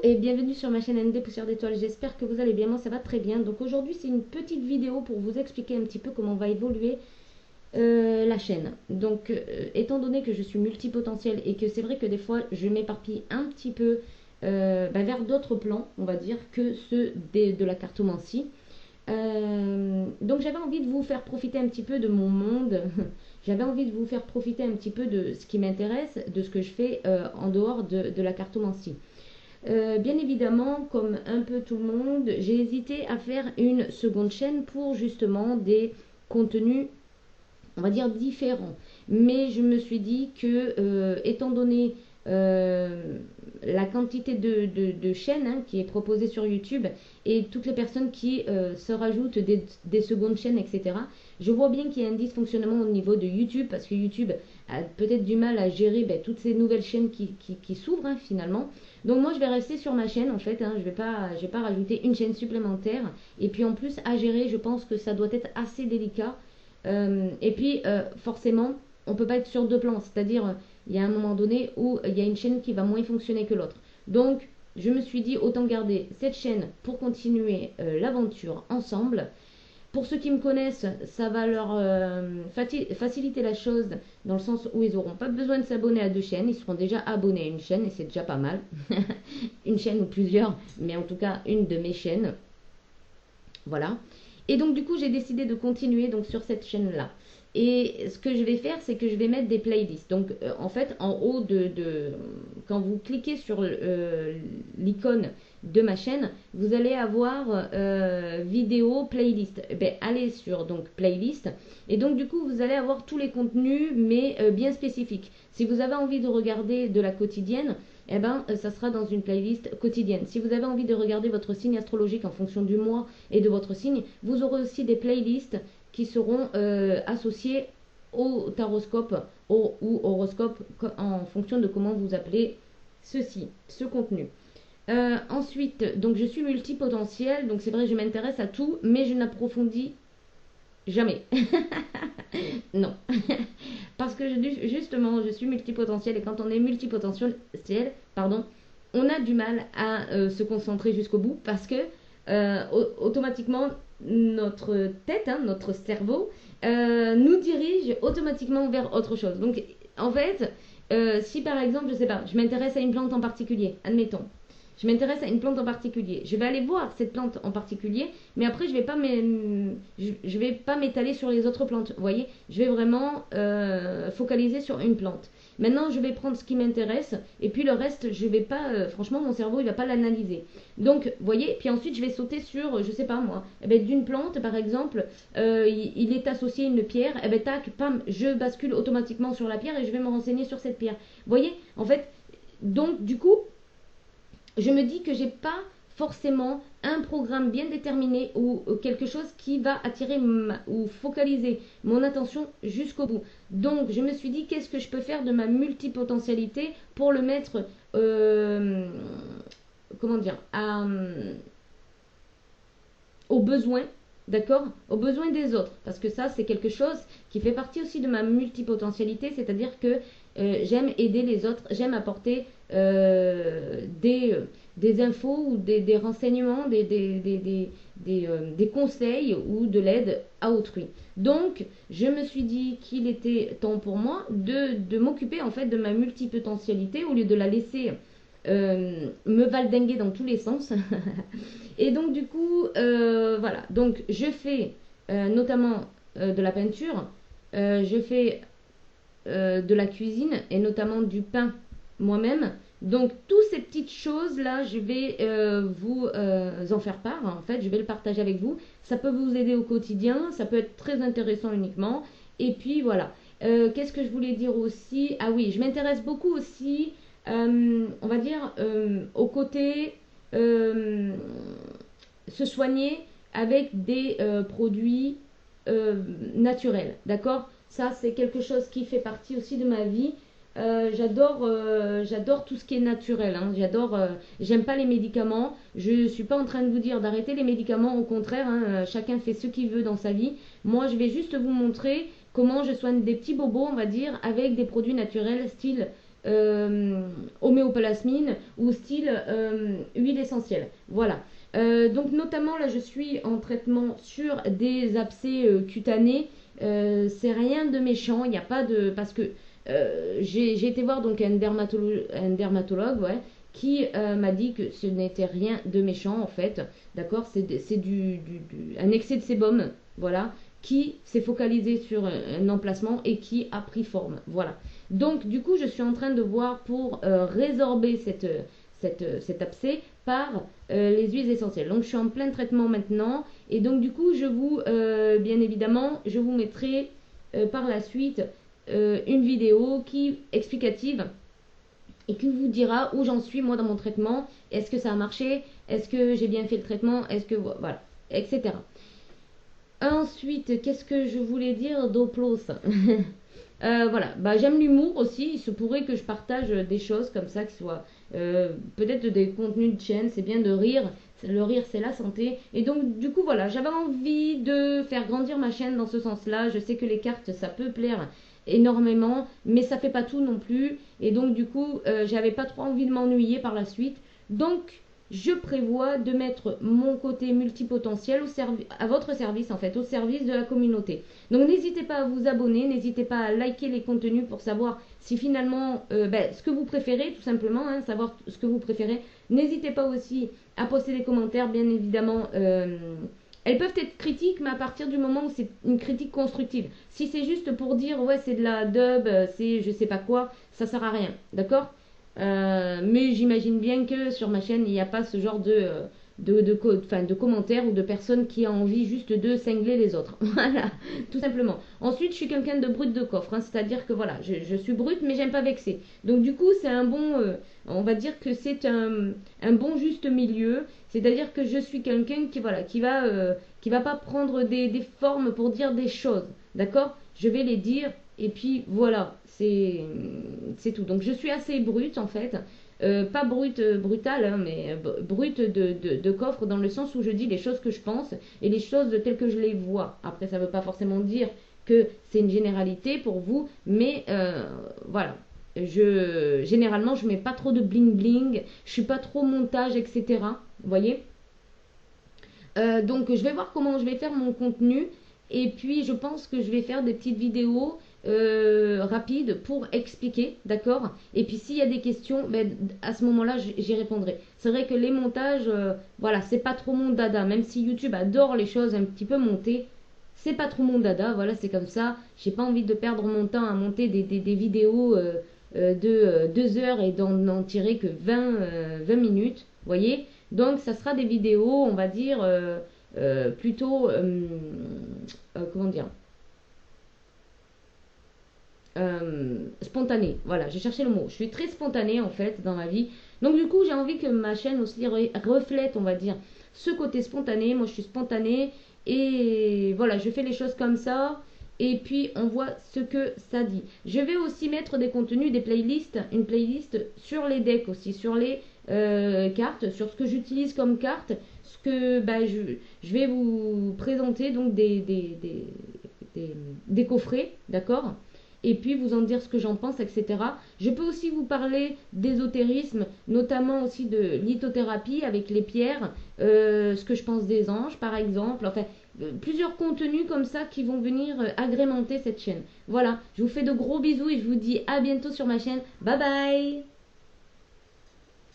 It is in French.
et bienvenue sur ma chaîne ND Poussière d'étoiles, j'espère que vous allez bien, moi ça va très bien. Donc aujourd'hui c'est une petite vidéo pour vous expliquer un petit peu comment va évoluer la chaîne. Donc étant donné que je suis multipotentielle et que c'est vrai que des fois je m'éparpille un petit peu vers d'autres plans, on va dire, que ceux de la cartomancie. Donc j'avais envie de vous faire profiter un petit peu de mon monde, j'avais envie de vous faire profiter un petit peu de ce qui m'intéresse, de ce que je fais en dehors de la cartomancie. Bien évidemment, comme un peu tout le monde, j'ai hésité à faire une seconde chaîne pour justement des contenus, on va dire, différents. Mais je me suis dit que, étant donné la quantité de chaînes qui est proposée sur YouTube et toutes les personnes qui se rajoutent des secondes chaînes, etc., je vois bien qu'il y a un dysfonctionnement au niveau de YouTube parce que YouTube a peut-être du mal à gérer toutes ces nouvelles chaînes qui s'ouvrent finalement. Donc moi je vais rester sur ma chaîne en fait, je vais pas rajouter une chaîne supplémentaire. Et puis en plus à gérer, je pense que ça doit être assez délicat. Et puis forcément, on peut pas être sur deux plans, c'est-à-dire il y a un moment donné où il y a une chaîne qui va moins fonctionner que l'autre. Donc je me suis dit autant garder cette chaîne pour continuer l'aventure ensemble. Pour ceux qui me connaissent, ça va leur faciliter la chose dans le sens où ils n'auront pas besoin de s'abonner à deux chaînes, ils seront déjà abonnés à une chaîne et c'est déjà pas mal. Une chaîne ou plusieurs, mais en tout cas une de mes chaînes. Voilà. Et donc du coup j'ai décidé de continuer donc sur cette chaîne là. Et ce que je vais faire, c'est que je vais mettre des playlists. Donc en fait en haut quand vous cliquez sur l'icône de ma chaîne, vous allez avoir vidéo playlist. Allez sur donc playlist et donc du coup vous allez avoir tous les contenus mais bien spécifiques. Si vous avez envie de regarder de la quotidienne, ça sera dans une playlist quotidienne. Si vous avez envie de regarder votre signe astrologique en fonction du mois et de votre signe, vous aurez aussi des playlists qui seront associées au taroscope ou horoscope en fonction de comment vous appelez ce contenu. Ensuite, donc je suis multipotentielle, donc c'est vrai je m'intéresse à tout, mais je n'approfondis jamais. Non. Parce que justement, je suis multipotentielle et quand on est multipotentielle, pardon, on a du mal à se concentrer jusqu'au bout parce que automatiquement, notre tête, notre cerveau, nous dirige automatiquement vers autre chose. Donc, en fait, si par exemple, je sais pas, je m'intéresse à une plante en particulier, admettons, je m'intéresse à une plante en particulier. Je vais aller voir cette plante en particulier, mais après je vais pas m'étaler sur les autres plantes. Vous voyez, je vais vraiment focaliser sur une plante. Maintenant, je vais prendre ce qui m'intéresse et puis le reste, je vais pas. Franchement, mon cerveau, il va pas l'analyser. Donc, vous voyez, puis ensuite, je vais sauter sur, je sais pas moi, d'une plante par exemple, il est associé à une pierre. Tac, pam, je bascule automatiquement sur la pierre et je vais me renseigner sur cette pierre. Vous voyez, en fait, donc du coup je me dis que j'ai pas forcément un programme bien déterminé ou quelque chose qui va attirer ou focaliser mon attention jusqu'au bout. Donc je me suis dit qu'est-ce que je peux faire de ma multipotentialité pour le mettre comment dire aux besoins, d'accord, aux besoins des autres, parce que ça c'est quelque chose qui fait partie aussi de ma multipotentialité, c'est-à-dire que j'aime aider les autres, j'aime apporter des infos ou des renseignements, des conseils ou de l'aide à autrui. Donc, je me suis dit qu'il était temps pour moi de m'occuper en fait de ma multipotentialité au lieu de la laisser me valdinguer dans tous les sens. Et donc, du coup, voilà. Donc, je fais notamment de la peinture, je fais de la cuisine et notamment du pain moi-même. Donc, toutes ces petites choses-là, je vais vous en faire part. En fait, je vais le partager avec vous. Ça peut vous aider au quotidien. Ça peut être très intéressant uniquement. Et puis, voilà. Qu'est-ce que je voulais dire aussi? Ah oui, je m'intéresse beaucoup aussi, on va dire, au côté se soigner avec des produits naturels. D'accord? Ça, c'est quelque chose qui fait partie aussi de ma vie. J'adore tout ce qui est naturel. J'aime pas les médicaments. Je suis pas en train de vous dire d'arrêter les médicaments. Au contraire, chacun fait ce qu'il veut dans sa vie. Moi, je vais juste vous montrer comment je soigne des petits bobos, on va dire, avec des produits naturels, style homéoplasmine ou style huile essentielle. Voilà. Donc notamment là je suis en traitement sur des abcès cutanés. C'est rien de méchant, il n'y a pas de... Parce que j'ai été voir donc un dermatologue ouais, qui m'a dit que ce n'était rien de méchant en fait. D'accord, c'est un excès de sébum, voilà, qui s'est focalisé sur un emplacement et qui a pris forme. Voilà. Donc du coup je suis en train de voir pour résorber cet abcès par les huiles essentielles. Donc je suis en plein traitement maintenant et donc du coup je vous, bien évidemment, je vous mettrai par la suite une vidéo qui explicative et qui vous dira où j'en suis moi dans mon traitement. Est-ce que ça a marché? Est-ce que j'ai bien fait le traitement? Est-ce que voilà, etc. Ensuite, qu'est-ce que je voulais dire d'Oplos? Voilà, bah, j'aime l'humour aussi. Il se pourrait que je partage des choses comme ça, qui soient peut-être des contenus de chaîne. C'est bien de rire. Le rire, c'est la santé. Et donc, du coup, voilà, j'avais envie de faire grandir ma chaîne dans ce sens-là. Je sais que les cartes, ça peut plaire énormément, mais ça fait pas tout non plus. Et donc, du coup, j'avais pas trop envie de m'ennuyer par la suite. Donc, je prévois de mettre mon côté multipotentiel à votre service en fait, au service de la communauté. Donc n'hésitez pas à vous abonner, n'hésitez pas à liker les contenus pour savoir si finalement ce que vous préférez tout simplement, hein, savoir ce que vous préférez. N'hésitez pas aussi à poster des commentaires, bien évidemment. Elles peuvent être critiques, mais à partir du moment où c'est une critique constructive. Si c'est juste pour dire ouais c'est de la dub, c'est je sais pas quoi, ça sert à rien, d'accord? Mais j'imagine bien que sur ma chaîne, il n'y a pas ce genre de commentaires ou de personnes qui ont envie juste de cingler les autres. Voilà, tout simplement. Ensuite, je suis quelqu'un de brut de coffre, hein, c'est-à-dire que voilà, je suis brute, mais j'aime pas vexer. Donc du coup, c'est un bon, on va dire que c'est un bon juste milieu. C'est-à-dire que je suis quelqu'un qui voilà, qui va pas prendre des formes pour dire des choses, d'accord? Je vais les dire et puis voilà, c'est tout. Donc je suis assez brute en fait. Pas brute brutale, hein, mais brute de coffre dans le sens où je dis les choses que je pense et les choses telles que je les vois. Après, ça ne veut pas forcément dire que c'est une généralité pour vous, mais voilà. Généralement, je mets pas trop de bling bling, je suis pas trop montage, etc. Vous voyez? Donc je vais voir comment je vais faire mon contenu et puis je pense que je vais faire des petites vidéos rapides pour expliquer, d'accord? Et puis s'il y a des questions, ben, à ce moment-là j'y répondrai. C'est vrai que les montages, voilà, c'est pas trop mon dada, même si YouTube adore les choses un petit peu montées. C'est pas trop mon dada, voilà, c'est comme ça. J'ai pas envie de perdre mon temps à monter des vidéos de 2 heures et d'en tirer que 20 minutes, vous voyez? Donc ça sera des vidéos, on va dire, plutôt, comment dire, spontanées. Voilà, j'ai cherché le mot. Je suis très spontanée en fait dans ma vie. Donc du coup, j'ai envie que ma chaîne aussi reflète, on va dire, ce côté spontané. Moi, je suis spontanée et voilà, je fais les choses comme ça. Et puis, on voit ce que ça dit. Je vais aussi mettre des contenus, des playlists, une playlist sur les decks aussi, sur les cartes, sur ce que j'utilise comme carte, ce que bah, je vais vous présenter donc des coffrets, d'accord? Et puis vous en dire ce que j'en pense, etc. Je peux aussi vous parler d'ésotérisme, notamment aussi de lithothérapie avec les pierres, ce que je pense des anges par exemple, enfin plusieurs contenus comme ça qui vont venir agrémenter cette chaîne. Voilà, je vous fais de gros bisous et je vous dis à bientôt sur ma chaîne. Bye bye!